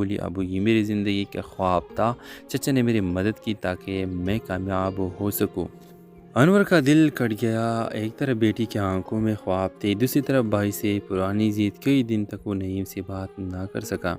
بولی ابو یہ میری زندگی کا خواب تھا، چچا نے میری مدد کی تاکہ میں کامیاب ہو سکوں۔ انور کا دل کٹ گیا، ایک طرف بیٹی کی آنکھوں میں خواب تھے، دوسری طرف بھائی سے پرانی ضد، کئی دن تک وہ نعیم سے بات نہ کر سکا۔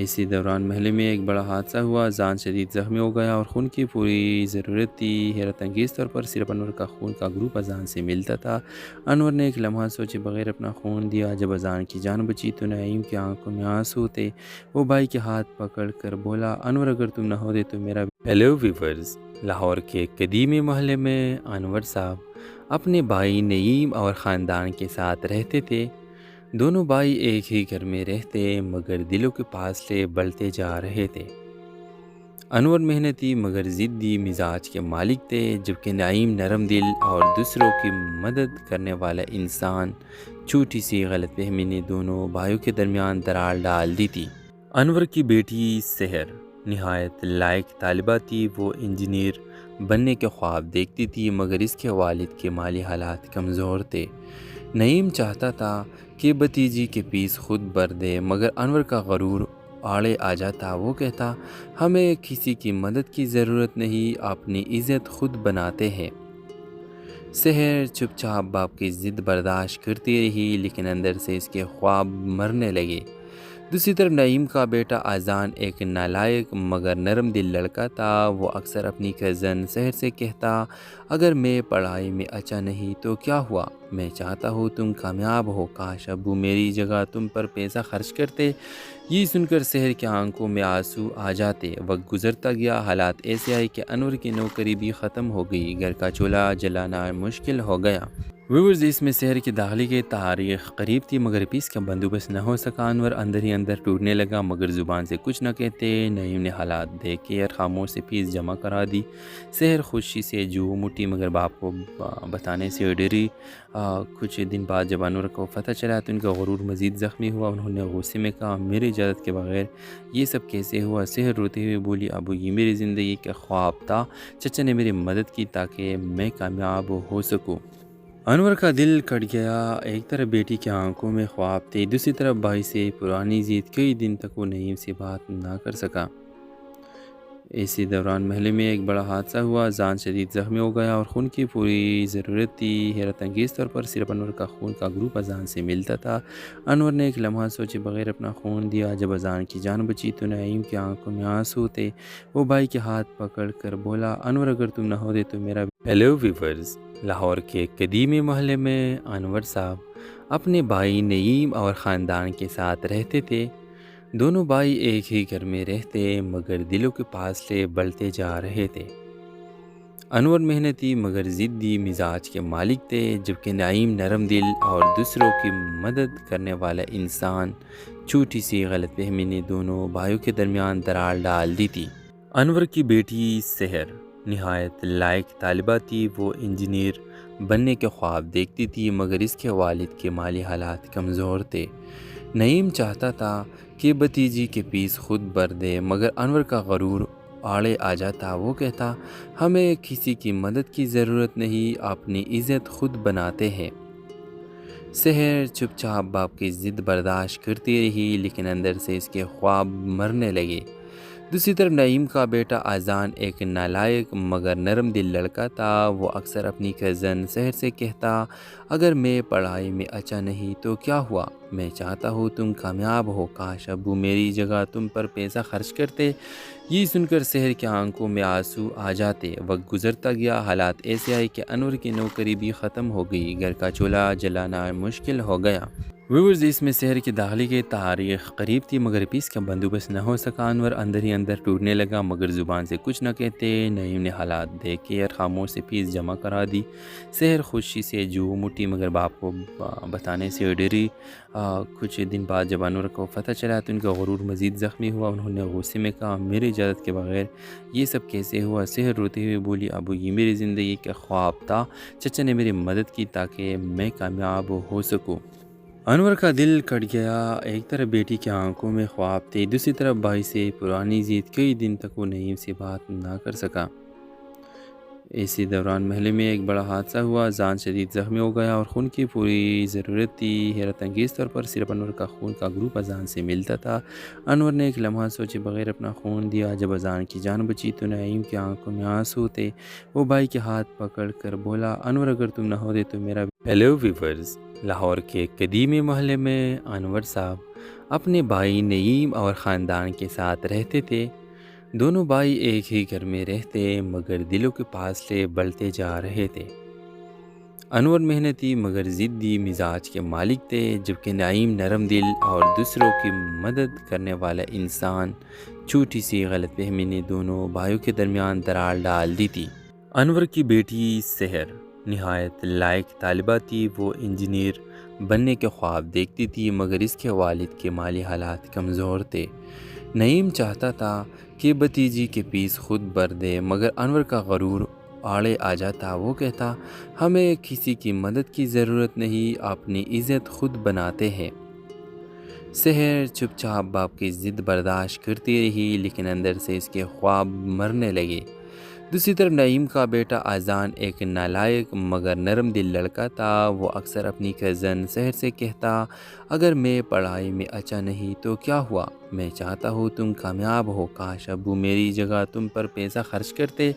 اسی دوران محلے میں ایک بڑا حادثہ ہوا، جان شدید زخمی ہو گیا اور خون کی پوری ضرورت تھی۔ حیرت انگیز طور پر صرف انور کا خون کا گروپ اذان سے ملتا تھا۔ انور نے ایک لمحہ سوچے بغیر اپنا خون دیا۔ جب اذان کی جان بچی تو نعیم کی آنکھوں میں آنسو تھے۔ وہ بھائی کے ہاتھ پکڑ کر بولا، انور اگر تم نہ ہوتے تو میرا۔ ہیلو ویورز، لاہور کے قدیمی محلے میں انور صاحب اپنے بھائی نعیم اور خاندان کے ساتھ رہتے تھے۔ دونوں بھائی ایک ہی گھر میں رہتے مگر دلوں کے فاصلے بڑھتے جا رہے تھے۔ انور محنتی مگر ضدی مزاج کے مالک تھے، جبکہ نعیم نرم دل اور دوسروں کی مدد کرنے والا انسان۔ چھوٹی سی غلط فہمی نے دونوں بھائیوں کے درمیان دراڑ ڈال دی تھی۔ انور کی بیٹی سحر نہایت لائق طالبہ تھی۔ وہ انجینئر بننے کے خواب دیکھتی تھی مگر اس کے والد کے مالی حالات کمزور تھے۔ نعیم چاہتا تھا کہ بھتیجی کی فیس خود بھر دے مگر انور کا غرور آڑے آ جاتا۔ وہ کہتا، ہمیں کسی کی مدد کی ضرورت نہیں، اپنی عزت خود بناتے ہیں۔ سحر چپ چاپ باپ کی ضد برداشت کرتی رہی لیکن اندر سے اس کے خواب مرنے لگے۔ دوسری طرف نعیم کا بیٹا اذان ایک نالائق مگر نرم دل لڑکا تھا۔ وہ اکثر اپنی کزن سحر سے کہتا، اگر میں پڑھائی میں اچھا نہیں تو کیا ہوا، میں چاہتا ہوں تم کامیاب ہو، کاش ابو میری جگہ تم پر پیسہ خرچ کرتے۔ یہ سن کر سحر کی آنکھوں میں آنسو آ جاتے۔ وقت گزرتا گیا، حالات ایسے آئے کہ انور کی نوکری بھی ختم ہو گئی، گھر کا چولہا جلانا مشکل ہو گیا۔ ویورز، اس میں شہر کی داخلے کی تاریخ قریب تھی مگر پیس کا بندوبست نہ ہو سکا۔ انور اندر ہی اندر ٹوٹنے لگا مگر زبان سے کچھ نہ کہتے۔ نعیم نے حالات دیکھ کے خاموش سے فیس جمع کرا دی۔ شہر خوشی سے جو مٹی مگر باپ کو بتانے سے ڈری۔ کچھ دن بعد جب انور کو پتہ چلا تو ان کا غرور مزید زخمی ہوا۔ انہوں نے غصے میں کہا، میری اجازت کے بغیر یہ سب کیسے ہوا؟ شہر روتے ہوئے بولی، ابو یہ میری زندگی کا خواب تھا، چچا نے میری مدد کی تاکہ میں کامیاب ہو سکوں۔ انور کا دل کٹ گیا، ایک طرف بیٹی کی آنکھوں میں خواب تھے، دوسری طرف بھائی سے پرانی ضد، کئی دن تک وہ نعیم سے بات نہ کر سکا۔ اسی دوران محلے میں ایک بڑا حادثہ ہوا، جان شدید زخمی ہو گیا اور خون کی پوری ضرورت تھی۔ حیرت انگیز طور پر صرف انور کا خون کا گروپ اذان سے ملتا تھا۔ انور نے ایک لمحہ سوچے بغیر اپنا خون دیا۔ جب اذان کی جان بچی تو نعیم کی آنکھوں میں آنسو تھے۔ وہ بھائی کے ہاتھ پکڑ کر بولا، انور اگر تم نہ ہوتے تو میرا۔ ہیلو ویورز، لاہور کے قدیمی محلے میں انور صاحب اپنے بھائی نعیم اور خاندان کے ساتھ رہتے تھے۔ دونوں بھائی ایک ہی گھر میں رہتے مگر دلوں کے فاصلے بڑھتے جا رہے تھے۔ انور محنتی مگر ضدی مزاج کے مالک تھے، جبکہ نعیم نرم دل اور دوسروں کی مدد کرنے والا انسان۔ چھوٹی سی غلط فہمی نے دونوں بھائیوں کے درمیان دراڑ ڈال دی تھی۔ انور کی بیٹی سحر نہایت لائق طالبہ تھی۔ وہ انجینئر بننے کے خواب دیکھتی تھی مگر اس کے والد کے مالی حالات کمزور تھے۔ نعیم چاہتا تھا کہ بھتیجی کی فیس خود بھر دے مگر انور کا غرور آڑے آ جاتا۔ وہ کہتا، ہمیں کسی کی مدد کی ضرورت نہیں، اپنی عزت خود بناتے ہیں۔ سحر چپ چاپ باپ کی ضد برداشت کرتی رہی لیکن اندر سے اس کے خواب مرنے لگے۔ دوسری طرف نعیم کا بیٹا اذان ایک نالائق مگر نرم دل لڑکا تھا۔ وہ اکثر اپنی کزن سحر سے کہتا، اگر میں پڑھائی میں اچھا نہیں تو کیا ہوا، میں چاہتا ہوں تم کامیاب ہو، کاش ابو میری جگہ تم پر پیسہ خرچ کرتے۔ یہ سن کر سحر کی آنکھوں میں آنسو آ جاتے۔ وقت گزرتا گیا، حالات ایسے آئے کہ انور کی نوکری بھی ختم ہو گئی، گھر کا چولہا جلانا مشکل ہو گیا۔ ویورز، اس میں شہر کی داخلے کی تاریخ قریب تھی مگر پیس کا بندوبست نہ ہو سکا۔ انور اندر ہی اندر ٹوٹنے لگا مگر زبان سے کچھ نہ کہتے۔ نعیم نے حالات دیکھ کے خاموش سے فیس جمع کرا دی۔ سحر خوشی سے جو مٹی مگر باپ کو بتانے سے ڈری۔ کچھ دن بعد جب انور کو پتہ چلا تو ان کا غرور مزید زخمی ہوا۔ انہوں نے غصے میں کہا، میری اجازت کے بغیر یہ سب کیسے ہوا؟ شہر روتے ہوئے بولی، ابو یہ میری زندگی کا خواب تھا، چچا نے میری مدد کی تاکہ میں کامیاب ہو سکوں۔ انور کا دل کٹ گیا، ایک طرف بیٹی کی آنکھوں میں خواب تھے، دوسری طرف بھائی سے پرانی ضد، کئی دن تک وہ نعیم سے بات نہ کر سکا۔ اسی دوران محلے میں ایک بڑا حادثہ ہوا، جان شدید زخمی ہو گیا اور خون کی پوری ضرورت تھی۔ حیرت انگیز طور پر صرف انور کا خون کا گروپ اذان سے ملتا تھا۔ انور نے ایک لمحہ سوچے بغیر اپنا خون دیا۔ جب اذان کی جان بچی تو نعیم کی آنکھوں میں آنسو تھے۔ وہ بھائی کے ہاتھ پکڑ کر بولا، انور اگر تم نہ ہوتے تو میرا ہیلو ویورز، لاہور کے قدیمی محلے میں انور صاحب اپنے بھائی نعیم اور خاندان کے ساتھ رہتے تھے۔ دونوں بھائی ایک ہی گھر میں رہتے مگر دلوں کے فاصلے بڑھتے جا رہے تھے۔ انور محنتی مگر ضدی مزاج کے مالک تھے، جبکہ نعیم نرم دل اور دوسروں کی مدد کرنے والا انسان۔ چھوٹی سی غلط فہمی نے دونوں بھائیوں کے درمیان دراڑ ڈال دی تھی۔ انور کی بیٹی سحر نہایت لائق طالبہ تھی۔ وہ انجینئر بننے کے خواب دیکھتی تھی مگر اس کے والد کے مالی حالات کمزور تھے۔ نعیم چاہتا تھا کہ بھتیجی کی فیس خود بھر دے مگر انور کا غرور آڑے آ جاتا۔ وہ کہتا، ہمیں کسی کی مدد کی ضرورت نہیں، اپنی عزت خود بناتے ہیں۔ سحر چپ چاپ باپ کی ضد برداشت کرتی رہی لیکن اندر سے اس کے خواب مرنے لگے۔ دوسری طرف نعیم کا بیٹا اذان ایک نالائق مگر نرم دل لڑکا تھا۔ وہ اکثر اپنی کزن سحر سے کہتا، اگر میں پڑھائی میں اچھا نہیں تو کیا ہوا، میں چاہتا ہوں تم کامیاب ہو، کاش ابو میری جگہ تم پر پیسہ خرچ کرتے۔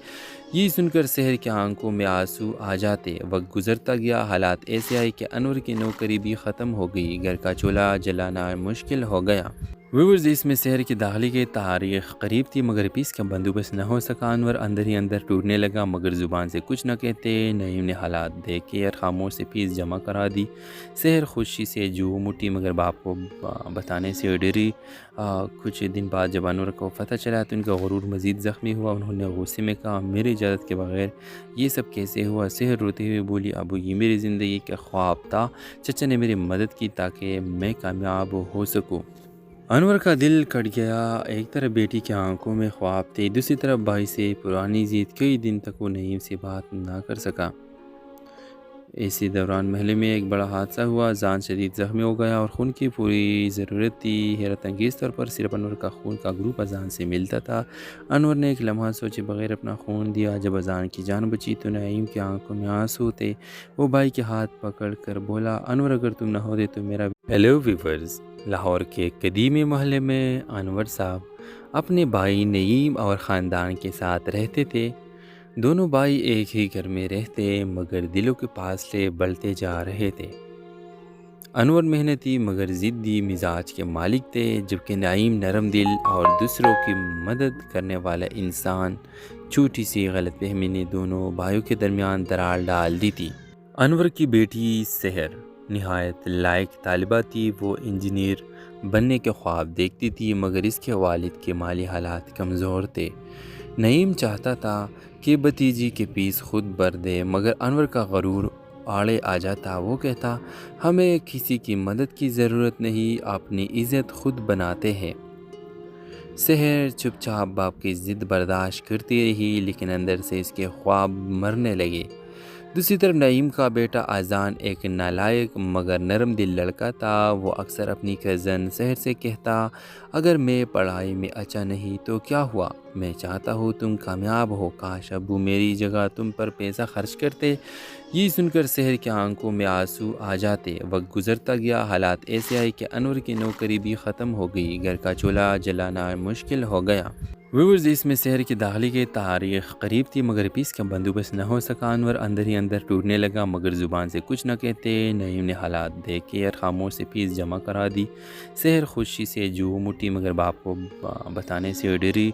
یہ سن کر سحر کی آنکھوں میں آنسو آ جاتے۔ وقت گزرتا گیا، حالات ایسے آئے کہ انور کی نوکری بھی ختم ہو گئی، گھر کا چولہا جلانا مشکل ہو گیا۔ ویورز، اس میں شہر کی داخلے کی تاریخ قریب تھی مگر پیس کا بندوبست نہ ہو سکا۔ انور اندر ہی اندر ٹوٹنے لگا مگر زبان سے کچھ نہ کہتے۔ نعیم نے حالات دیکھ کے خاموش سے فیس جمع کرا دی۔ شہر خوشی سے جو مٹی مگر باپ کو بتانے سے ڈری۔ کچھ دن بعد جب انور کو پتہ چلا تو ان کا غرور مزید زخمی ہوا۔ انہوں نے غصے میں کہا، میری اجازت کے بغیر یہ سب کیسے ہوا؟ شہر روتے ہوئے بولی، ابو یہ میری زندگی کا خواب تھا، چچا نے میری مدد کی تاکہ میں کامیاب ہو سکوں۔ انور کا دل کٹ گیا۔ ایک طرف بیٹی کی آنکھوں میں خواب تھے، دوسری طرف بھائی سے پرانی ضد۔ کئی دن تک وہ نعیم سے بات نہ کر سکا۔ اسی دوران محلے میں ایک بڑا حادثہ ہوا، جان شدید زخمی ہو گیا اور خون کی پوری ضرورت تھی۔ حیرت انگیز طور پر صرف انور کا خون کا گروپ اذان سے ملتا تھا۔ انور نے ایک لمحہ سوچے بغیر اپنا خون دیا۔ جب اذان کی جان بچی تو نعیم کی آنکھوں میں آنسو تھے۔ وہ بھائی کے ہاتھ پکڑ کر بولا، انور اگر تم نہ ہوتے تو میرا ہیلو ویورز، لاہور کے قدیمی محلے میں انور صاحب اپنے بھائی نعیم اور خاندان کے ساتھ رہتے تھے۔ دونوں بھائی ایک ہی گھر میں رہتے مگر دلوں کے فاصلے بڑھتے جا رہے تھے۔ انور محنتی مگر ضدی مزاج کے مالک تھے، جبکہ نعیم نرم دل اور دوسروں کی مدد کرنے والا انسان۔ چھوٹی سی غلط فہمی نے دونوں بھائیوں کے درمیان دراڑ ڈال دی تھی۔ انور کی بیٹی سحر نہایت لائق طالبہ تھی۔ وہ انجینئر بننے کے خواب دیکھتی تھی مگر اس کے والد کے مالی حالات کمزور تھے۔ نعیم چاہتا تھا کہ بھتیجی کی فیس خود بھر دے مگر انور کا غرور آڑے آ جاتا۔ وہ کہتا، ہمیں کسی کی مدد کی ضرورت نہیں، اپنی عزت خود بناتے ہیں۔ سحر چپ چاپ باپ کی ضد برداشت کرتی رہی لیکن اندر سے اس کے خواب مرنے لگے۔ دوسری طرف نعیم کا بیٹا اذان ایک نالائق مگر نرم دل لڑکا تھا۔ وہ اکثر اپنی کزن سحر سے کہتا، اگر میں پڑھائی میں اچھا نہیں تو کیا ہوا، میں چاہتا ہوں تم کامیاب ہو، کاش ابو میری جگہ تم پر پیسہ خرچ کرتے۔ یہ سن کر سحر کی آنکھوں میں آنسو آ جاتے۔ وقت گزرتا گیا، حالات ایسے آئے کہ انور کی نوکری بھی ختم ہو گئی، گھر کا چولہا جلانا مشکل ہو گیا۔ ویورز، اس میں شہر کی داخلے کی تاریخ قریب تھی مگر پیس کا بندوبست نہ ہو سکا۔ انور اندر ہی اندر ٹوٹنے لگا مگر زبان سے کچھ نہ کہتے۔ نعیم نے حالات دیکھ کے خاموش سے فیس جمع کرا دی۔ سحر خوشی سے جو مٹی مگر باپ کو بتانے سے ڈری۔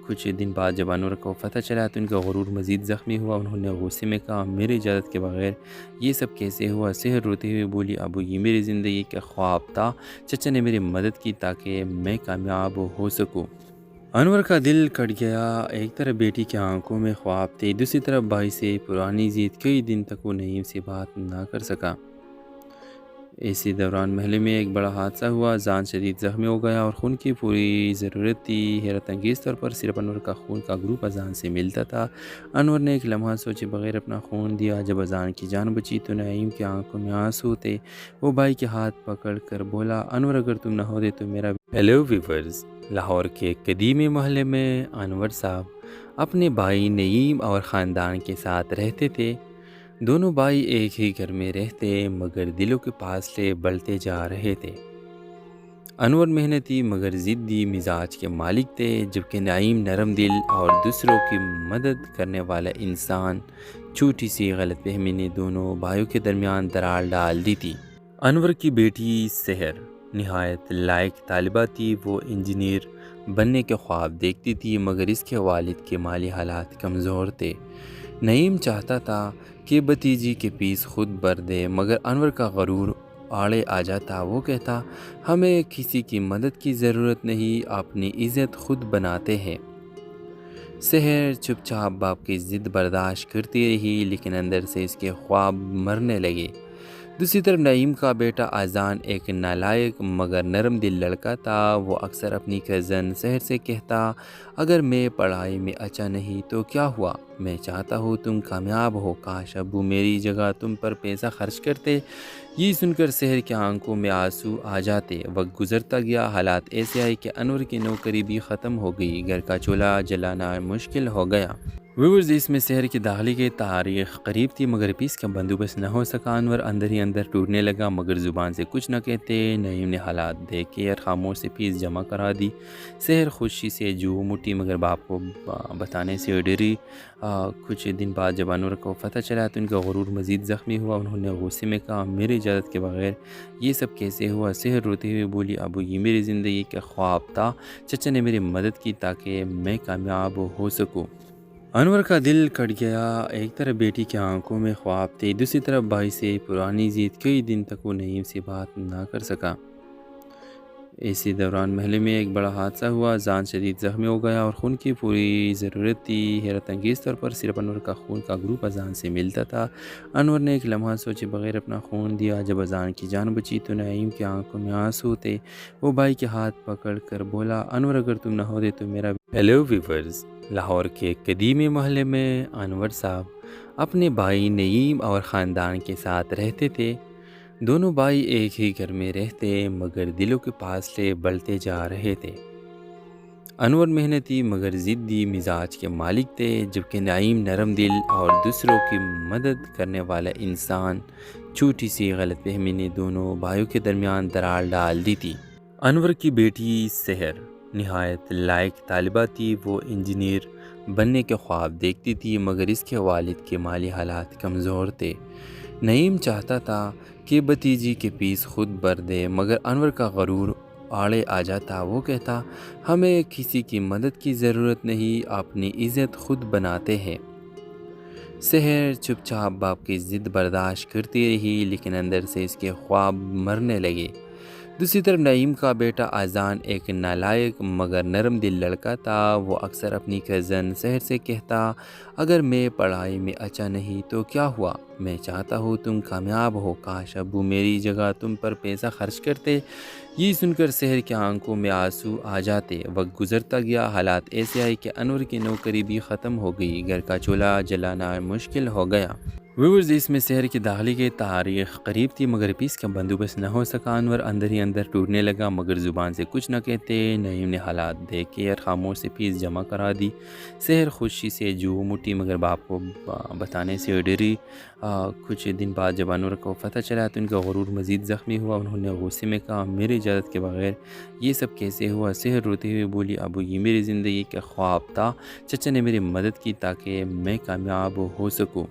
کچھ دن بعد جب انور کو پتہ چلا تو ان کا غرور مزید زخمی ہوا۔ انہوں نے غصے میں کہا، میری اجازت کے بغیر یہ سب کیسے ہوا؟ سحر روتے ہوئے بولی، ابو یہ میری زندگی کا خواب تھا، چچا نے میری مدد کی تاکہ میں کامیاب ہو سکوں۔ انور کا دل کٹ گیا۔ ایک طرف بیٹی کی آنکھوں میں خواب تھے، دوسری طرف بھائی سے پرانی ضد۔ کئی دن تک وہ نعیم سے بات نہ کر سکا۔ اسی دوران محلے میں ایک بڑا حادثہ ہوا، جان شدید زخمی ہو گیا اور خون کی پوری ضرورت تھی۔ حیرت انگیز طور پر صرف انور کا خون کا گروپ اذان سے ملتا تھا۔ انور نے ایک لمحہ سوچے بغیر اپنا خون دیا۔ جب اذان کی جان بچی تو نعیم کی آنکھوں میں آنسو تھے۔ وہ بھائی کے ہاتھ پکڑ کر بولا، انور اگر تم نہ ہوتے تو میرا ہیلو ویورز، لاہور کے قدیمی محلے میں انور صاحب اپنے بھائی نعیم اور خاندان کے ساتھ رہتے تھے۔ دونوں بھائی ایک ہی گھر میں رہتے مگر دلوں کے فاصلے بڑھتے جا رہے تھے۔ انور محنتی مگر ضدی مزاج کے مالک تھے، جبکہ نعیم نرم دل اور دوسروں کی مدد کرنے والا انسان۔ چھوٹی سی غلط فہمی نے دونوں بھائیوں کے درمیان دراڑ ڈال دی تھی۔ انور کی بیٹی سحر نہایت لائق طالبہ تھی۔ وہ انجینئر بننے کے خواب دیکھتی تھی مگر اس کے والد کے مالی حالات کمزور تھے۔ نعیم چاہتا تھا کہ بھتیجی کی فیس خود بھر دے مگر انور کا غرور آڑے آ جاتا۔ وہ کہتا، ہمیں کسی کی مدد کی ضرورت نہیں، اپنی عزت خود بناتے ہیں۔ سحر چپ چاپ باپ کی ضد برداشت کرتی رہی لیکن اندر سے اس کے خواب مرنے لگے۔ دوسری طرف نعیم کا بیٹا اذان ایک نالائق مگر نرم دل لڑکا تھا۔ وہ اکثر اپنی کزن سحر سے کہتا، اگر میں پڑھائی میں اچھا نہیں تو کیا ہوا، میں چاہتا ہوں تم کامیاب ہو، کاش ابو میری جگہ تم پر پیسہ خرچ کرتے۔ یہ سن کر سحر کی آنکھوں میں آنسو آ جاتے۔ وقت گزرتا گیا، حالات ایسے آئے کہ انور کی نوکری بھی ختم ہو گئی، گھر کا چولہا جلانا مشکل ہو گیا۔ ویورز، اس میں سحر کی داخلے کی تاریخ قریب تھی مگر پیس کا بندوبست نہ ہو سکا۔ انور اندر ہی اندر ٹوٹنے لگا مگر زبان سے کچھ نہ کہتے۔ نعیم نے حالات دیکھ کے خاموش سے فیس جمع کرا دی۔ سحر خوشی سے جو مٹی مگر باپ کو بتانے سے ڈری۔ کچھ دن بعد جب انور کو پتہ چلا تو ان کا غرور مزید زخمی ہوا۔ انہوں نے غصے میں کہا، میری اجازت کے بغیر یہ سب کیسے ہوا؟ سحر روتے ہوئے بولی، ابو یہ میری زندگی کا خواب تھا، چچا نے میری مدد کی تاکہ میں کامیاب ہو سکوں۔ انور کا دل کٹ گیا۔ ایک طرف بیٹی کی آنکھوں میں خواب تھے، دوسری طرف بھائی سے پرانی ضد۔ کئی دن تک وہ نعیم سے بات نہ کر سکا۔ اسی دوران محلے میں ایک بڑا حادثہ ہوا۔ جان شدید زخمی ہو گیا اور خون کی پوری ضرورت تھی۔ حیرت انگیز طور پر صرف انور کا خون کا گروپ اذان سے ملتا تھا۔ انور نے ایک لمحہ سوچے بغیر اپنا خون دیا۔ جب اذان کی جان بچی تو نعیم کی آنکھوں میں آنسو تھے۔ وہ بھائی کے ہاتھ پکڑ کر بولا، انور اگر تم نہ ہوتے تو میرا۔ ہیلو ویورز، لاہور کے قدیمی محلے میں انور صاحب اپنے بھائی نعیم اور خاندان کے ساتھ رہتے تھے۔ دونوں بھائی ایک ہی گھر میں رہتے مگر دلوں کے فاصلے بڑھتے جا رہے تھے۔ انور محنتی مگر ضدی مزاج کے مالک تھے، جبکہ نعیم نرم دل اور دوسروں کی مدد کرنے والا انسان۔ چھوٹی سی غلط فہمی نے دونوں بھائیوں کے درمیان دراڑ ڈال دی تھی۔ انور کی بیٹی سحر نہایت لائق طالبہ تھی۔ وہ انجینئر بننے کے خواب دیکھتی تھی مگر اس کے والد کے مالی حالات کمزور تھے۔ نعیم چاہتا تھا کہ بھتیجی کی فیس خود بھر دے مگر انور کا غرور آڑے آ جاتا۔ وہ کہتا، ہمیں کسی کی مدد کی ضرورت نہیں، اپنی عزت خود بناتے ہیں۔ سحر چپ چاپ باپ کی ضد برداشت کرتی رہی لیکن اندر سے اس کے خواب مرنے لگے۔ دوسری طرف نعیم کا بیٹا اذان ایک نالائق مگر نرم دل لڑکا تھا۔ وہ اکثر اپنی کزن سحر سے کہتا، اگر میں پڑھائی میں اچھا نہیں تو کیا ہوا، میں چاہتا ہوں تم کامیاب ہو، کاش ابو میری جگہ تم پر پیسہ خرچ کرتے۔ یہ سن کر سحر کی آنکھوں میں آنسو آ جاتے۔ وقت گزرتا گیا، حالات ایسے آئے کہ انور کی نوکری بھی ختم ہو گئی، گھر کا چولہا جلانا مشکل ہو گیا۔ ویورز، اس میں سحر کی داخلے کی تاریخ قریب تھی مگر پیس کا بندوبست نہ ہو سکا۔ انور اندر ہی اندر ٹوٹنے لگا مگر زبان سے کچھ نہ کہتے۔ نعیم نے حالات دیکھ کے خاموش سے فیس جمع کرا دی۔ سحر خوشی سے جو مٹی مگر باپ کو بتانے سے ڈری۔ کچھ دن بعد جب انور کو پتہ چلا تو ان کا غرور مزید زخمی ہوا۔ انہوں نے غصے میں کہا، میری اجازت کے بغیر یہ سب کیسے ہوا؟ سحر روتے ہوئے بولی، ابو یہ میری زندگی کا خواب تھا، چچا نے میری مدد کی تاکہ میں کامیاب ہو سکوں۔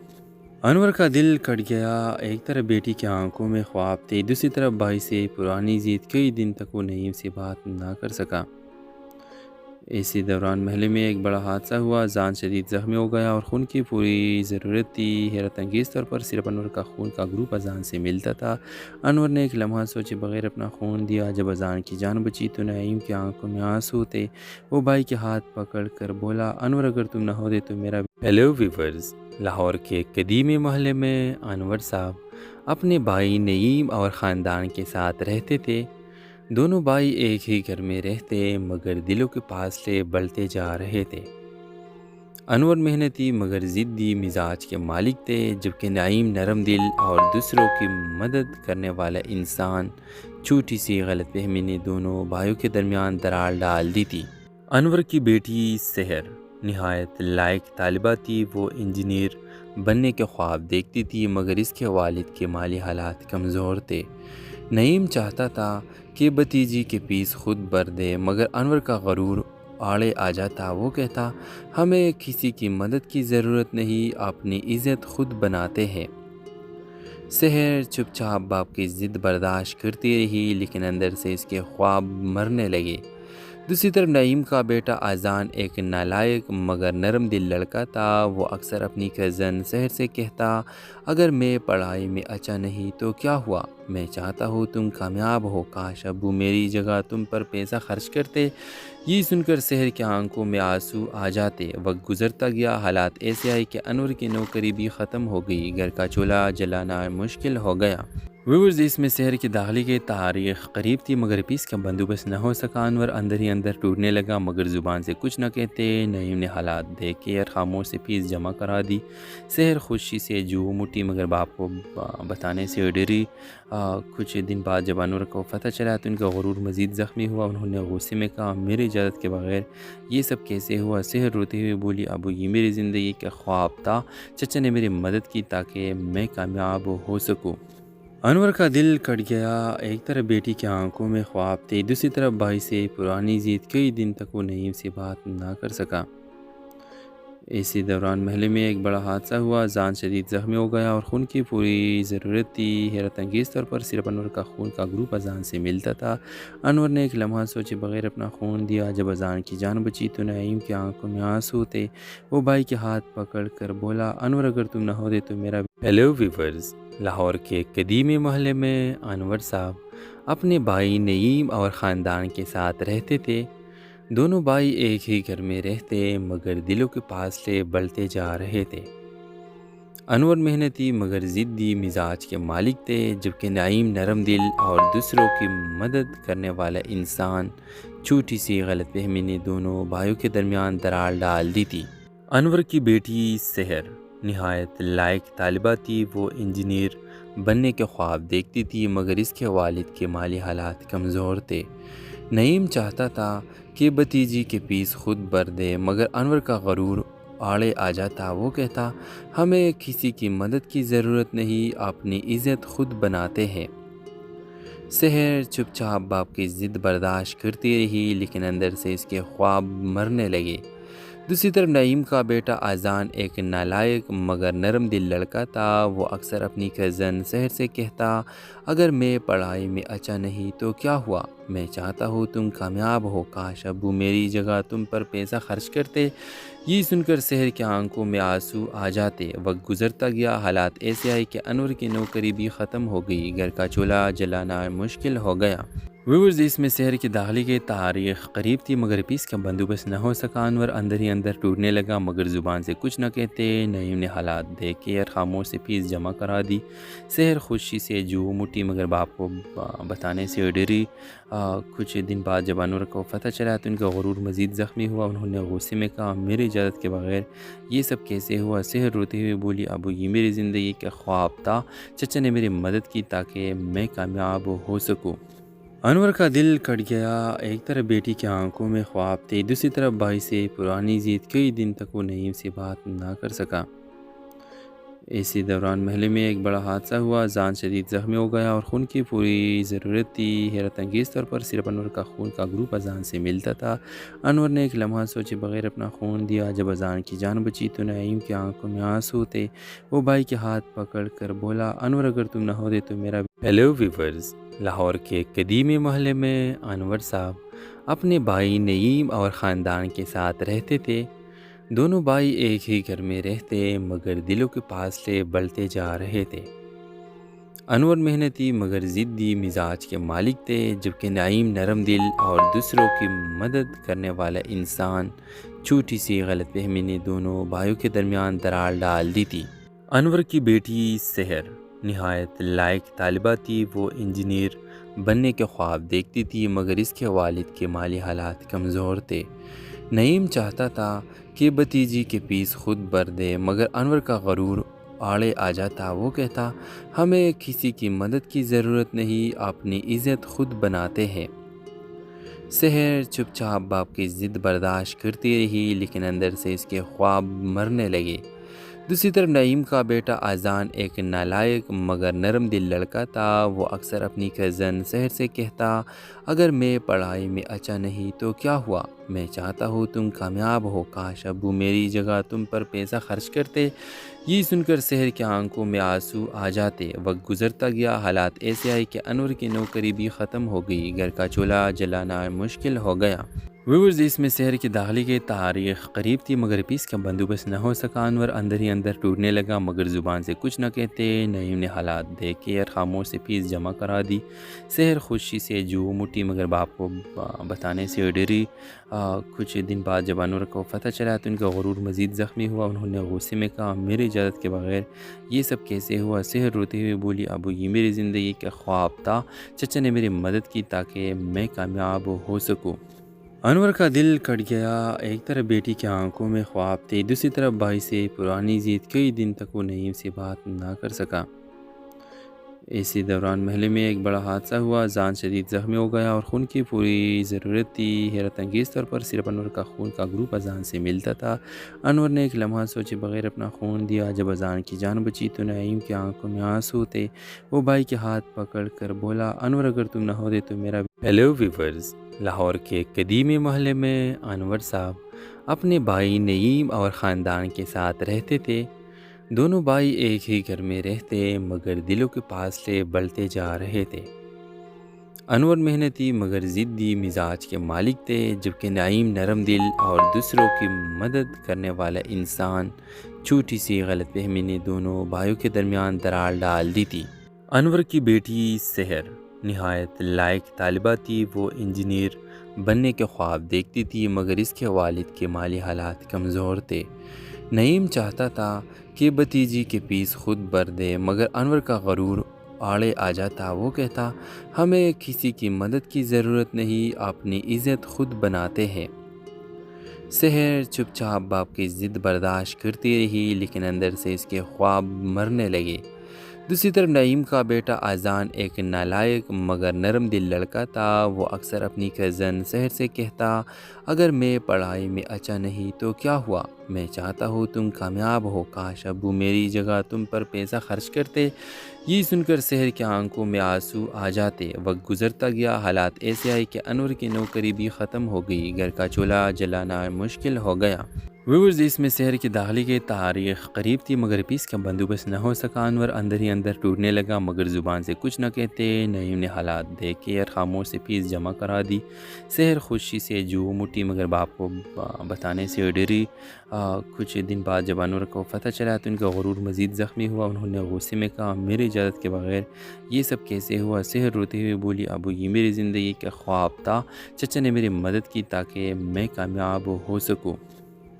انور کا دل کٹ گیا۔ ایک طرف بیٹی کی آنکھوں میں خواب تھے، دوسری طرف بھائی سے پرانی ضد۔ کئی دن تک وہ نعیم سے بات نہ کر سکا۔ اسی دوران محلے میں ایک بڑا حادثہ ہوا۔ جان شدید زخمی ہو گیا اور خون کی پوری ضرورت تھی۔ حیرت انگیز طور پر صرف انور کا خون کا گروپ اذان سے ملتا تھا۔ انور نے ایک لمحہ سوچے بغیر اپنا خون دیا۔ جب اذان کی جان بچی تو نعیم کی آنکھوں میں آنسو تھے۔ وہ بھائی کے ہاتھ پکڑ کر بولا، انور اگر تم نہ ہوتے تو میرا۔ ہیلو ویورز، لاہور کے قدیمی محلے میں انور صاحب اپنے بھائی نعیم اور خاندان کے ساتھ رہتے تھے۔ دونوں بھائی ایک ہی گھر میں رہتے مگر دلوں کے فاصلے بڑھتے جا رہے تھے۔ انور محنتی مگر ضدی مزاج کے مالک تھے، جبکہ نعیم نرم دل اور دوسروں کی مدد کرنے والا انسان۔ چھوٹی سی غلط فہمی نے دونوں بھائیوں کے درمیان دراڑ ڈال دی تھی۔ انور کی بیٹی سحر نہایت لائق طالبہ تھی، وہ انجینئر بننے کے خواب دیکھتی تھی مگر اس کے والد کے مالی حالات کمزور تھے۔ نعیم چاہتا تھا کہ بھتیجی کی فیس خود بھر دے مگر انور کا غرور آڑے آ جاتا۔ وہ کہتا ہمیں کسی کی مدد کی ضرورت نہیں، اپنی عزت خود بناتے ہیں۔ سحر چپ چاپ باپ کی ضد برداشت کرتی رہی لیکن اندر سے اس کے خواب مرنے لگے۔ دوسری طرف نعیم کا بیٹا اذان ایک نالائق مگر نرم دل لڑکا تھا۔ وہ اکثر اپنی کزن سحر سے کہتا اگر میں پڑھائی میں اچھا نہیں تو کیا ہوا، میں چاہتا ہوں تم کامیاب ہو، کاش ابو میری جگہ تم پر پیسہ خرچ کرتے۔ یہ سن کر سحر کی آنکھوں میں آنسو آ جاتے۔ وقت گزرتا گیا، حالات ایسے آئے کہ انور کی نوکری بھی ختم ہو گئی، گھر کا چولہا جلانا مشکل ہو گیا۔ ویورز، اس میں سحر کی داخلے کی تاریخ قریب تھی مگر پیس کا بندوبست نہ ہو سکا۔ انور اندر ہی اندر ٹوٹنے لگا مگر زبان سے کچھ نہ کہتے۔ نعیم نے حالات دیکھ کے خاموش سے فیس جمع کرا دی۔ سحر خوشی سے جو مٹی مگر باپ کو بتانے سے ڈری۔ کچھ دن بعد جب انور کو پتہ چلا تو ان کا غرور مزید زخمی ہوا۔ انہوں نے غصے میں کہا میری اجازت کے بغیر یہ سب کیسے ہوا؟ سحر روتے ہوئے بولی ابو یہ میری زندگی کا خواب تھا، چچا نے میری مدد کی تاکہ میں کامیاب ہو سکوں۔ انور کا دل کٹ گیا۔ ایک طرف بیٹی کی آنکھوں میں خواب تھے، دوسری طرف بھائی سے پرانی ضد۔ کئی دن تک وہ نعیم سے بات نہ کر سکا۔ اسی دوران محلے میں ایک بڑا حادثہ ہوا۔ اذان شدید زخمی ہو گیا اور خون کی پوری ضرورت تھی۔ حیرت انگیز طور پر صرف انور کا خون کا گروپ اذان سے ملتا تھا۔ انور نے ایک لمحہ سوچے بغیر اپنا خون دیا۔ جب اذان کی جان بچی تو نعیم کی آنکھوں میں آنسو تھے۔ وہ بھائی کے ہاتھ پکڑ کر بولا انور اگر تم نہ ہوتے تو میرا۔ ہیلو ویورز، لاہور کے قدیمی محلے میں انور صاحب اپنے بھائی نعیم اور خاندان کے ساتھ رہتے تھے۔ دونوں بھائی ایک ہی گھر میں رہتے مگر دلوں کے فاصلے بڑھتے جا رہے تھے۔ انور محنتی مگر ضدی مزاج کے مالک تھے جبکہ نعیم نرم دل اور دوسروں کی مدد کرنے والا انسان۔ چھوٹی سی غلط فہمی نے دونوں بھائیوں کے درمیان درار ڈال دی تھی۔ انور کی بیٹی سحر نہایت لائق طالبہ تھی، وہ انجینئر بننے کے خواب دیکھتی تھی مگر اس کے والد کے مالی حالات کمزور تھے۔ نعیم چاہتا تھا کہ بھتیجی کی فیس خود بھر دے مگر انور کا غرور آڑے آ جاتا۔ وہ کہتا ہمیں کسی کی مدد کی ضرورت نہیں، اپنی عزت خود بناتے ہیں۔ سحر چپ چاپ باپ کی ضد برداشت کرتی رہی لیکن اندر سے اس کے خواب مرنے لگے۔ دوسری طرف نعیم کا بیٹا اذان ایک نالائق مگر نرم دل لڑکا تھا۔ وہ اکثر اپنی کزن سحر سے کہتا اگر میں پڑھائی میں اچھا نہیں تو کیا ہوا، میں چاہتا ہوں تم کامیاب ہو، کاش ابو میری جگہ تم پر پیسہ خرچ کرتے۔ یہ سن کر سحر کی آنکھوں میں آنسو آ جاتے۔ وقت گزرتا گیا، حالات ایسے آئے کہ انور کی نوکری بھی ختم ہو گئی، گھر کا چولہا جلانا مشکل ہو گیا۔ ویورز، اس میں سحر کی داخلے کی تاریخ قریب تھی مگر پیس کا بندوبست نہ ہو سکا۔ انور اندر ہی اندر ٹوٹنے لگا مگر زبان سے کچھ نہ کہتے۔ نعیم نے حالات دیکھ کے خاموش سے فیس جمع کرا دی۔ سحر خوشی سے جو مٹی مگر باپ کو بتانے سے ڈری۔ کچھ دن بعد جب انور کو پتہ چلا تو ان کا غرور مزید زخمی ہوا۔ انہوں نے غصے میں کہا میری اجازت کے بغیر یہ سب کیسے ہوا؟ سحر روتے ہوئے بولی ابو یہ میری زندگی کا خواب تھا، چچا نے میری مدد کی تاکہ میں کامیاب ہو سکوں۔ انور کا دل کٹ گیا۔ ایک طرف بیٹی کی آنکھوں میں خواب تھے، دوسری طرف بھائی سے پرانی ضد۔ کئی دن تک وہ نعیم سے بات نہ کر سکا۔ اسی دوران محلے میں ایک بڑا حادثہ ہوا۔ اذان شدید زخمی ہو گیا اور خون کی پوری ضرورت تھی۔ حیرت انگیز طور پر صرف انور کا خون کا گروپ اذان سے ملتا تھا۔ انور نے ایک لمحہ سوچے بغیر اپنا خون دیا۔ جب اذان کی جان بچی تو نعیم کی آنکھوں میں آنسو تھے۔ وہ بھائی کے ہاتھ پکڑ کر بولا انور اگر تم نہ ہوتے تو میرا۔ ہیلو ویورز، لاہور کے قدیمی محلے میں انور صاحب اپنے بھائی نعیم اور خاندان کے ساتھ رہتے تھے۔ دونوں بھائی ایک ہی گھر میں رہتے مگر دلوں کے فاصلے بڑھتے جا رہے تھے۔ انور محنتی مگر ضدی مزاج کے مالک تھے جبکہ نعیم نرم دل اور دوسروں کی مدد کرنے والا انسان۔ چھوٹی سی غلط فہمی نے دونوں بھائیوں کے درمیان درار ڈال دی تھی۔ انور کی بیٹی سحر نہایت لائق طالبہ تھی، وہ انجینئر بننے کے خواب دیکھتی تھی مگر اس کے والد کے مالی حالات کمزور تھے۔ نعیم چاہتا تھا کہ بھتیجی کی فیس خود بھر دے مگر انور کا غرور آڑے آ جاتا۔ وہ کہتا ہمیں کسی کی مدد کی ضرورت نہیں، اپنی عزت خود بناتے ہیں۔ سحر چپ چاپ باپ کی ضد برداشت کرتی رہی، لیکن اندر سے اس کے خواب مرنے لگے۔ دوسری طرف نعیم کا بیٹا اذان ایک نالائق مگر نرم دل لڑکا تھا۔ وہ اکثر اپنی کزن سحر سے کہتا، اگر میں پڑھائی میں اچھا نہیں تو کیا ہوا، میں چاہتا ہوں تم کامیاب ہو، کاش ابو میری جگہ تم پر پیسہ خرچ کرتے۔ یہ سن کر سحر کی آنکھوں میں آنسو آ جاتے۔ وقت گزرتا گیا، حالات ایسے آئے کہ انور کی نوکری بھی ختم ہو گئی، گھر کا چولہا جلانا مشکل ہو گیا۔ ویورز، اس میں شہر کی داخلے کی تاریخ قریب تھی مگر پیس کا بندوبست نہ ہو سکا۔ انور اندر ہی اندر ٹوٹنے لگا مگر زبان سے کچھ نہ کہتے۔ نعیم نے حالات دیکھ کے خاموش سے فیس جمع کرا دی۔ شہر خوشی سے جو مٹی مگر باپ کو بتانے سے ڈری۔ کچھ دن بعد جب انور کو پتہ چلا تو ان کا غرور مزید زخمی ہوا۔ انہوں نے غصے میں کہا، میری اجازت کے بغیر یہ سب کیسے ہوا؟ شہر روتے ہوئے بولی، ابو یہ میری زندگی کا خواب تھا، چچا نے میری مدد کی تاکہ میں کامیاب ہو سکوں۔ انور کا دل کٹ گیا۔ ایک طرف بیٹی کی آنکھوں میں خواب تھے، دوسری طرف بھائی سے پرانی ضد۔ کئی دن تک وہ نعیم سے بات نہ کر سکا۔ اسی دوران محلے میں ایک بڑا حادثہ ہوا۔ جان شدید زخمی ہو گیا اور خون کی پوری ضرورت تھی۔ حیرت انگیز طور پر صرف انور کا خون کا گروپ اذان سے ملتا تھا۔ انور نے ایک لمحہ سوچے بغیر اپنا خون دیا۔ جب اذان کی جان بچی تو نعیم کی آنکھوں میں آنسو تھے۔ وہ بھائی کے ہاتھ پکڑ کر بولا، انور اگر تم نہ ہوتے تو میرا۔ ہیلو ویورز، لاہور کے قدیمی محلے میں انور صاحب اپنے بھائی نعیم اور خاندان کے ساتھ رہتے تھے۔ دونوں بھائی ایک ہی گھر میں رہتے مگر دلوں کے فاصلے بڑھتے جا رہے تھے۔ انور محنتی مگر ضدی مزاج کے مالک تھے، جبکہ نعیم نرم دل اور دوسروں کی مدد کرنے والا انسان۔ چھوٹی سی غلط فہمی نے دونوں بھائیوں کے درمیان درار ڈال دی تھی۔ انور کی بیٹی سحر نہایت لائق طالبہ تھی۔ وہ انجینئر بننے کے خواب دیکھتی تھی مگر اس کے والد کے مالی حالات کمزور تھے۔ نعیم چاہتا تھا کہ بھتیجی کے فیس خود بھر دے مگر انور کا غرور آڑے آ جاتا۔ وہ کہتا، ہمیں کسی کی مدد کی ضرورت نہیں، اپنی عزت خود بناتے ہیں۔ سحر چپ چاپ باپ کی ضد برداشت کرتی رہی، لیکن اندر سے اس کے خواب مرنے لگے۔ دوسری طرف نعیم کا بیٹا اذان ایک نالائق مگر نرم دل لڑکا تھا۔ وہ اکثر اپنی کزن سحر سے کہتا، اگر میں پڑھائی میں اچھا نہیں تو کیا ہوا، میں چاہتا ہوں تم کامیاب ہو، کاش ابو میری جگہ تم پر پیسہ خرچ کرتے۔ یہ سن کر سحر کی آنکھوں میں آنسو آ جاتے۔ وقت گزرتا گیا، حالات ایسے آئے کہ انور کی نوکری بھی ختم ہو گئی، گھر کا چولہا جلانا مشکل ہو گیا۔ ویورز، اس میں شہر کی داخلے کی تاریخ قریب تھی مگر پیس کا بندوبست نہ ہو سکا۔ انور اندر ہی اندر ٹوٹنے لگا مگر زبان سے کچھ نہ کہتے۔ نعیم نے حالات دیکھ کے خاموش سے فیس جمع کرا دی۔ سحر خوشی سے جو مٹی مگر باپ کو بتانے سے ڈری۔ کچھ دن بعد جب انور کو پتہ چلا تو ان کا غرور مزید زخمی ہوا۔ انہوں نے غصے میں کہا، میری اجازت کے بغیر یہ سب کیسے ہوا؟ شہر روتے ہوئے بولی، ابو یہ میری زندگی کا خواب تھا، چچا نے میری مدد کی تاکہ میں کامیاب ہو سکوں۔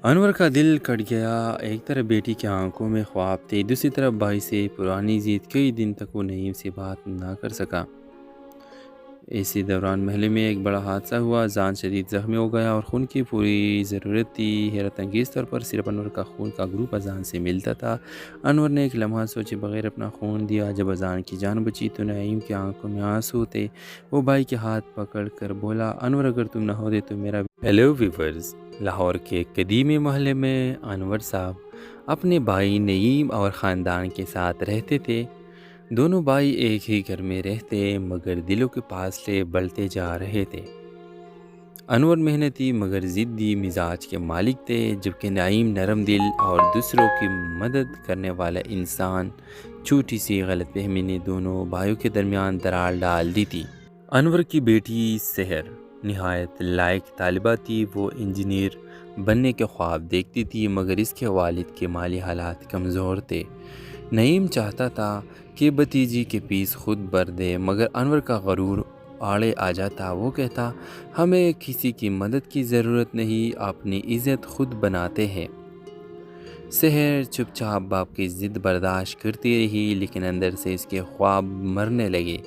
انور کا دل کٹ گیا۔ ایک طرف بیٹی کی آنکھوں میں خواب تھے، دوسری طرف بھائی سے پرانی ضد۔ کئی دن تک وہ نعیم سے بات نہ کر سکا۔ اسی دوران محلے میں ایک بڑا حادثہ ہوا۔ جان شدید زخمی ہو گیا اور خون کی پوری ضرورت تھی۔ حیرت انگیز طور پر صرف انور کا خون کا گروپ اذان سے ملتا تھا۔ انور نے ایک لمحہ سوچے بغیر اپنا خون دیا۔ جب اذان کی جان بچی تو نعیم کی آنکھوں میں آنسو تھے۔ وہ بھائی کے ہاتھ پکڑ کر بولا، انور اگر تم نہ ہوتے تو میرا۔ ہیلو ویورز، لاہور کے قدیمی محلے میں انور صاحب اپنے بھائی نعیم اور خاندان کے ساتھ رہتے تھے۔ دونوں بھائی ایک ہی گھر میں رہتے مگر دلوں کے فاصلے بڑھتے جا رہے تھے۔ انور محنتی مگر ضدی مزاج کے مالک تھے، جبکہ نعیم نرم دل اور دوسروں کی مدد کرنے والا انسان۔ چھوٹی سی غلط فہمی نے دونوں بھائیوں کے درمیان درار ڈال دی تھی۔ انور کی بیٹی سحر نہایت لائق طالبہ تھی۔ وہ انجینئر بننے کے خواب دیکھتی تھی مگر اس کے والد کے مالی حالات کمزور تھے۔ نعیم چاہتا تھا کہ بھتیجی کے فیس خود بھر دے مگر انور کا غرور آڑے آ جاتا۔ وہ کہتا، ہمیں کسی کی مدد کی ضرورت نہیں، اپنی عزت خود بناتے ہیں۔ سحر چپ چاپ باپ کی ضد برداشت کرتی رہی، لیکن اندر سے اس کے خواب مرنے لگے۔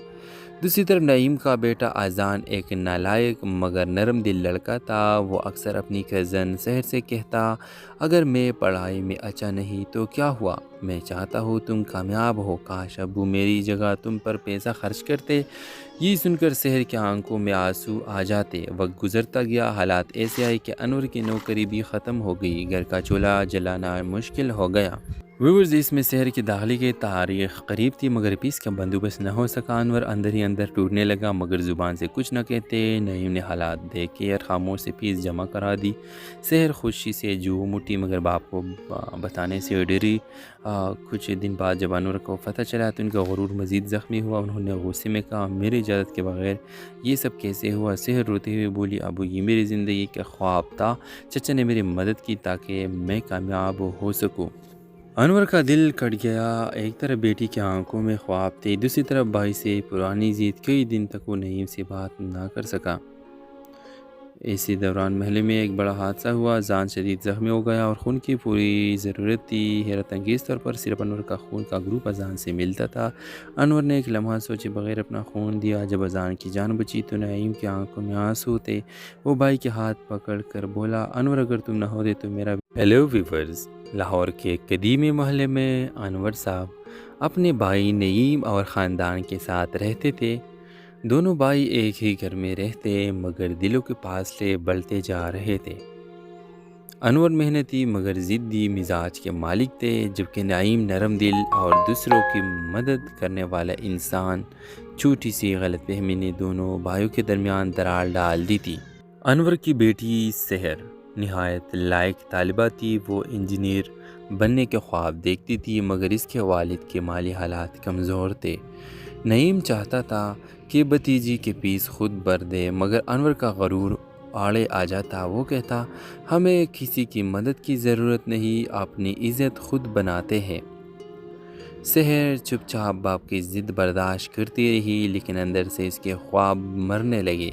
دوسری طرف نعیم کا بیٹا اذان ایک نالائق مگر نرم دل لڑکا تھا۔ وہ اکثر اپنی کزن سحر سے کہتا، اگر میں پڑھائی میں اچھا نہیں تو کیا ہوا، میں چاہتا ہوں تم کامیاب ہو، کاش ابو میری جگہ تم پر پیسہ خرچ کرتے۔ یہ سن کر سحر کی آنکھوں میں آنسو آ جاتے۔ وقت گزرتا گیا، حالات ایسے آئے کہ انور کی نوکری بھی ختم ہو گئی، گھر کا چولہا جلانا مشکل ہو گیا۔ ویورز، اس میں شہر کی داخلے کی تاریخ قریب تھی مگر پیس کا بندوبست نہ ہو سکا۔ انور اندر ہی اندر ٹوٹنے لگا مگر زبان سے کچھ نہ کہتے۔ نعیم نے حالات دیکھ کے خاموش سے فیس جمع کرا دی۔ شہر خوشی سے جو مٹی مگر باپ کو بتانے سے ڈری۔ کچھ دن بعد جب انور کو پتہ چلا تو ان کا غرور مزید زخمی ہوا۔ انہوں نے غصے میں کہا، میری اجازت کے بغیر یہ سب کیسے ہوا؟ شہر روتے ہوئے بولی، ابو یہ میری زندگی کا خواب تھا، چچا نے میری مدد کی تاکہ میں کامیاب ہو سکوں۔ انور کا دل کٹ گیا۔ ایک طرف بیٹی کی آنکھوں میں خواب تھے، دوسری طرف بھائی سے پرانی ضد۔ کئی دن تک وہ نعیم سے بات نہ کر سکا۔ اسی دوران محلے میں ایک بڑا حادثہ ہوا۔ جان شدید زخمی ہو گیا اور خون کی پوری ضرورت تھی۔ حیرت انگیز طور پر صرف انور کا خون کا گروپ اذان سے ملتا تھا۔ انور نے ایک لمحہ سوچے بغیر اپنا خون دیا۔ جب اذان کی جان بچی تو نعیم کی آنکھوں میں آنسو تھے۔ وہ بھائی کے ہاتھ پکڑ کر بولا، انور اگر تم نہ ہوتے تو میرا۔ ہیلو ویورز، لاہور کے قدیمی محلے میں انور صاحب اپنے بھائی نعیم اور خاندان کے ساتھ رہتے تھے۔ دونوں بھائی ایک ہی گھر میں رہتے مگر دلوں کے فاصلے بڑھتے جا رہے تھے۔ انور محنتی مگر ضدی مزاج کے مالک تھے، جبکہ نعیم نرم دل اور دوسروں کی مدد کرنے والا انسان۔ چھوٹی سی غلط فہمی نے دونوں بھائیوں کے درمیان درار ڈال دی تھی۔ انور کی بیٹی سحر نہایت لائق طالبہ تھی۔ وہ انجینئر بننے کے خواب دیکھتی تھی مگر اس کے والد کے مالی حالات کمزور تھے۔ نعیم چاہتا تھا کہ بھتیجی کے فیس خود بھر دے مگر انور کا غرور آڑے آ جاتا۔ وہ کہتا، ہمیں کسی کی مدد کی ضرورت نہیں، اپنی عزت خود بناتے ہیں۔ سحر چپ چاپ باپ کی ضد برداشت کرتی رہی لیکن اندر سے اس کے خواب مرنے لگے۔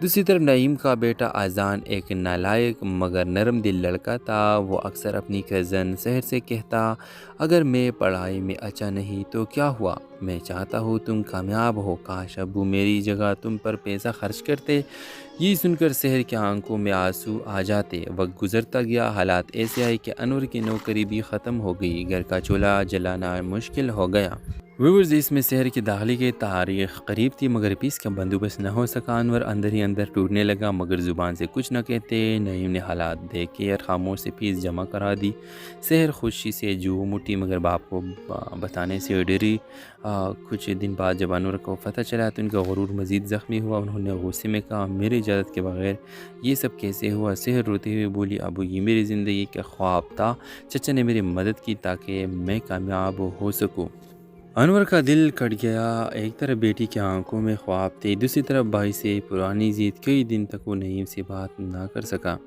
دوسری طرف نعیم کا بیٹا اذان ایک نالائق مگر نرم دل لڑکا تھا۔ وہ اکثر اپنی کزن سحر سے کہتا، اگر میں پڑھائی میں اچھا نہیں تو کیا ہوا، میں چاہتا ہوں تم کامیاب ہو، کاش ابو میری جگہ تم پر پیسہ خرچ کرتے۔ یہ سن کر سحر کی آنکھوں میں آنسو آ جاتے۔ وقت گزرتا گیا، حالات ایسے آئے کہ انور کی نوکری بھی ختم ہو گئی، گھر کا چولہا جلانا مشکل ہو گیا۔ ویورز، اس میں شہر کی داخلے کی تاریخ قریب تھی مگر پیس کا بندوبست نہ ہو سکا۔ انور اندر ہی اندر ٹوٹنے لگا مگر زبان سے کچھ نہ کہتے۔ نعیم نے حالات دیکھ کے خاموش سے فیس جمع کرا دی۔ سحر خوشی سے جو مٹی مگر باپ کو بتانے سے ڈری۔ کچھ دن بعد جب انور کو پتہ چلا تو ان کا غرور مزید زخمی ہوا۔ انہوں نے غصے میں کہا، میری اجازت کے بغیر یہ سب کیسے ہوا؟ سحر روتے ہوئے بولی، ابو یہ میری زندگی کا خواب تھا، چچا نے میری مدد کی تاکہ میں کامیاب ہو سکوں۔ انور کا دل کٹ گیا۔ ایک طرف بیٹی کی آنکھوں میں خواب تھے، دوسری طرف بھائی سے پرانی ضد۔ کئی دن تک وہ نعیم سے بات نہ کر سکا۔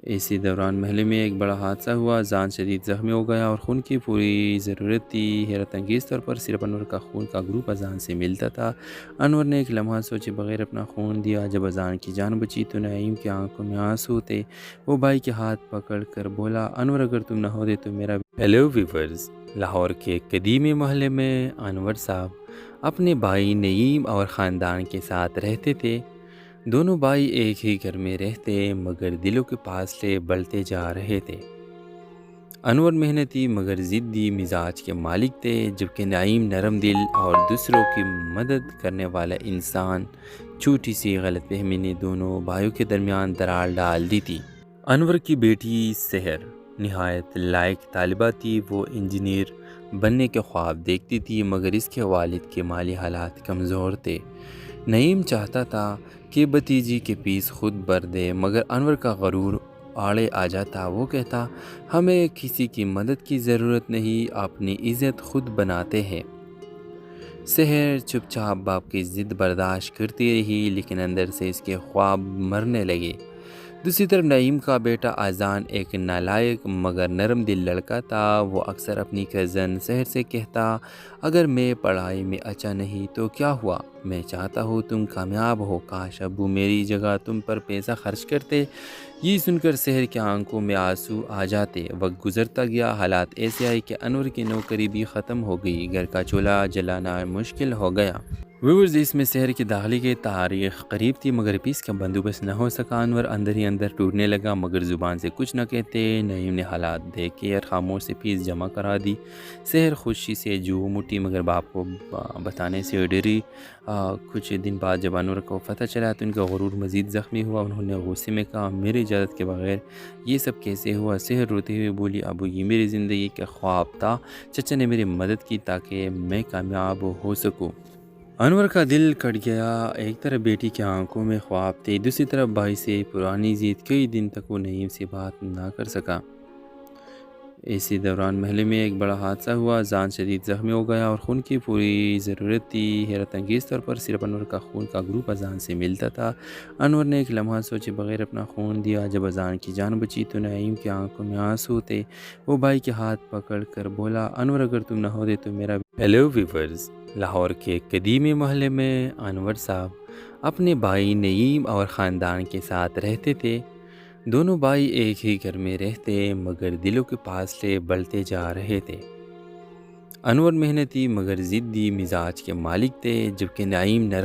اسی دوران محلے میں ایک بڑا حادثہ ہوا۔ جان شدید زخمی ہو گیا اور خون کی پوری ضرورت تھی۔ حیرت انگیز طور پر صرف انور کا خون کا گروپ اذان سے ملتا تھا۔ انور نے ایک لمحہ سوچے بغیر اپنا خون دیا۔ جب اذان کی جان بچی تو نعیم کی آنکھوں میں آنسو تھے۔ وہ بھائی کے ہاتھ پکڑ کر بولا، انور اگر تم نہ ہوتے تو میرا۔ ہیلو ویورز، لاہور کے قدیمی محلے میں انور صاحب اپنے بھائی نعیم اور خاندان کے ساتھ رہتے تھے۔ دونوں بھائی ایک ہی گھر میں رہتے مگر دلوں کے فاصلے بڑھتے جا رہے تھے۔ انور محنتی مگر ضدی مزاج کے مالک تھے، جبکہ نعیم نرم دل اور دوسروں کی مدد کرنے والا انسان۔ چھوٹی سی غلط فہمی نے دونوں بھائیوں کے درمیان درار ڈال دی تھی۔ انور کی بیٹی سحر نہایت لائق طالبہ تھی۔ وہ انجینئر بننے کے خواب دیکھتی تھی مگر اس کے والد کے مالی حالات کمزور تھے۔ نعیم چاہتا تھا کہ بھتیجی کے فیس خود بھر دے مگر انور کا غرور آڑے آ جاتا۔ وہ کہتا، ہمیں کسی کی مدد کی ضرورت نہیں، اپنی عزت خود بناتے ہیں۔ سحر چپ چاپ باپ کی ضد برداشت کرتی رہی لیکن اندر سے اس کے خواب مرنے لگے۔ دوسری طرف نعیم کا بیٹا اذان ایک نالائق مگر نرم دل لڑکا تھا۔ وہ اکثر اپنی کزن سحر سے کہتا، اگر میں پڑھائی میں اچھا نہیں تو کیا ہوا، میں چاہتا ہوں تم کامیاب ہو، کاش ابو میری جگہ تم پر پیسہ خرچ کرتے۔ یہ سن کر سحر کی آنکھوں میں آنسو آ جاتے۔ وقت گزرتا گیا، حالات ایسے آئے کہ انور کی نوکری بھی ختم ہو گئی، گھر کا چولہا جلانا مشکل ہو گیا۔ ویورز اس میں شہر کی داخلے کی تاریخ قریب تھی مگر پیس کا بندوبست نہ ہو سکا۔ انور اندر ہی اندر ٹوٹنے لگا مگر زبان سے کچھ نہ کہتے۔ نعیم نے حالات دیکھ کے اور خاموش سے پیس جمع کرا دی۔ شہر خوشی سے جھوم اٹھی مگر باپ کو بتانے سے ڈری۔ کچھ دن بعد جب انور کو پتہ چلا تو ان کا غرور مزید زخمی ہوا۔ انہوں نے غصے میں کہا میری اجازت کے بغیر یہ سب کیسے ہوا؟ شہر روتے ہوئے بولی ابو یہ میری زندگی کا خواب تھا، چچا نے میری مدد کی تاکہ میں کامیاب ہو سکوں۔ انور کا دل کٹ گیا۔ ایک طرف بیٹی کی آنکھوں میں خواب تھے، دوسری طرف بھائی سے پرانی ضد۔ کئی دن تک وہ نعیم سے بات نہ کر سکا۔ اسی دوران محلے میں ایک بڑا حادثہ ہوا۔ جان شدید زخمی ہو گیا اور خون کی پوری ضرورت تھی۔ حیرت انگیز طور پر صرف انور کا خون کا گروپ اذان سے ملتا تھا۔ انور نے ایک لمحہ سوچے بغیر اپنا خون دیا۔ جب اذان کی جان بچی تو نعیم کی آنکھوں میں آنسو تھے۔ وہ بھائی کے ہاتھ پکڑ کر بولا انور اگر تم نہ ہوتے تو میرا ہیلو ویورز، لاہور کے قدیمی محلے میں انور صاحب اپنے بھائی نعیم اور خاندان کے ساتھ رہتے تھے۔ دونوں بھائی ایک ہی گھر میں رہتے مگر دلوں کے فاصلے بڑھتے جا رہے تھے۔ انور محنتی مگر ضدی مزاج کے مالک تھے جبکہ نعیم نرم